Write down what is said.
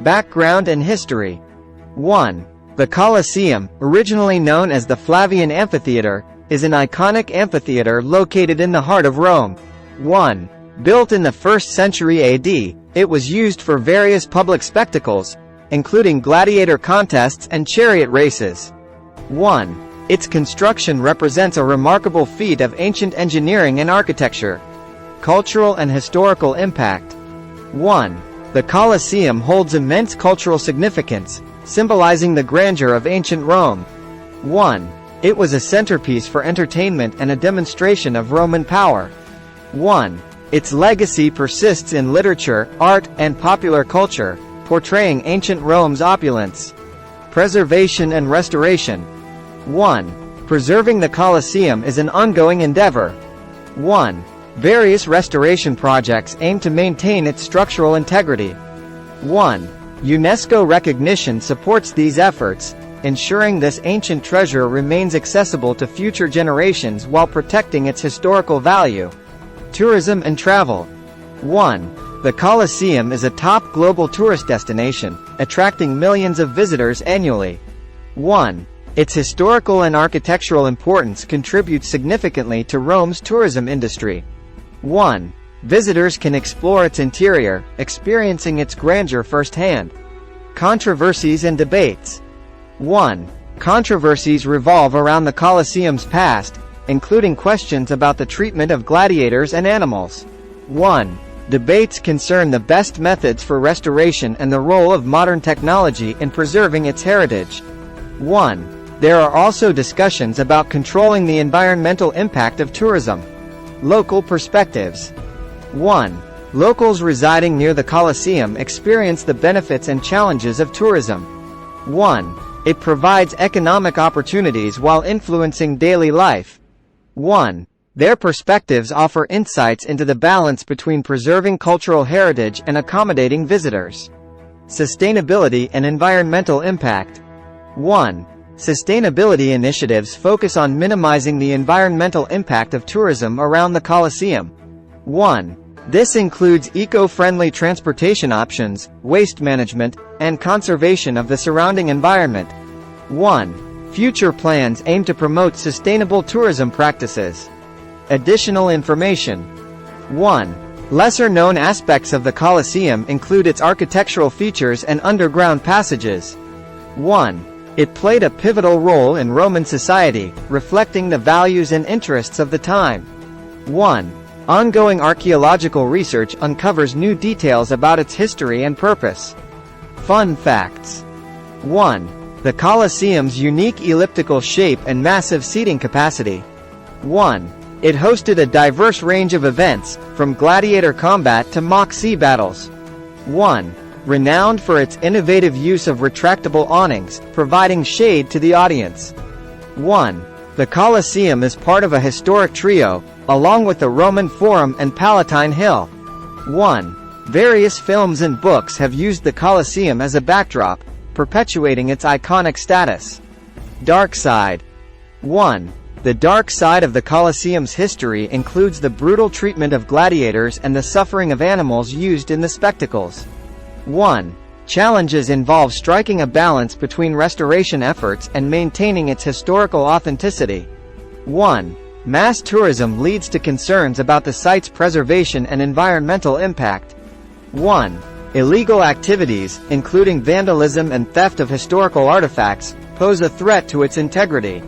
Background and history. 1. The Colosseum, originally known as the Flavian Amphitheater, is an iconic amphitheater located in the heart of Rome. 1. Built in the 1st century AD, it was used for various public spectacles, including gladiator contests and chariot races. 1. Its construction represents a remarkable feat of ancient engineering and architecture. Cultural and historical impact. 1. The Colosseum holds immense cultural significance, symbolizing the grandeur of ancient Rome. 1. It was a centerpiece for entertainment and a demonstration of Roman power. 1. Its legacy persists in literature, art, and popular culture, portraying ancient Rome's opulence. Preservation and restoration. 1. Preserving the Colosseum is an ongoing endeavor. 1. Various restoration projects aim to maintain its structural integrity. 1. UNESCO recognition supports these efforts, ensuring this ancient treasure remains accessible to future generations while protecting its historical value. Tourism and travel. 1. The Colosseum is a top global tourist destination, attracting millions of visitors annually. 1. Its historical and architectural importance contributes significantly to Rome's tourism industry. 1. Visitors can explore its interior, experiencing its grandeur firsthand. Controversies and debates. 1. Controversies revolve around the Colosseum's past, including questions about the treatment of gladiators and animals. 1. Debates concern the best methods for restoration and the role of modern technology in preserving its heritage. 1. There are also discussions about controlling the environmental impact of tourism. Local perspectives. 1. Locals residing near the Colosseum experience the benefits and challenges of tourism. 1. It provides economic opportunities while influencing daily life. 1. Their perspectives offer insights into the balance between preserving cultural heritage and accommodating visitors. Sustainability and environmental impact. 1. Sustainability initiatives focus on minimizing the environmental impact of tourism around the Colosseum. 1. This includes eco-friendly transportation options, waste management, and conservation of the surrounding environment. 1. Future plans aim to promote sustainable tourism practices. Additional information. 1. Lesser-known aspects of the Colosseum include its architectural features and underground passages. 1. It played a pivotal role in Roman society, reflecting the values and interests of the time. 1. Ongoing archaeological research uncovers new details about its history and purpose. Fun facts. 1. The Colosseum's unique elliptical shape and massive seating capacity. 1. It hosted a diverse range of events, from gladiator combat to mock sea battles. 1. Renowned for its innovative use of retractable awnings, providing shade to the audience. 1. The Colosseum is part of a historic trio, along with the Roman Forum and Palatine Hill. 1. Various films and books have used the Colosseum as a backdrop, perpetuating its iconic status. Dark side. 1. The dark side of the Colosseum's history includes the brutal treatment of gladiators and the suffering of animals used in the spectacles. 1. Challenges involve striking a balance between restoration efforts and maintaining its historical authenticity. 1. Mass tourism leads to concerns about the site's preservation and environmental impact. 1. Illegal activities, including vandalism and theft of historical artifacts, pose a threat to its integrity.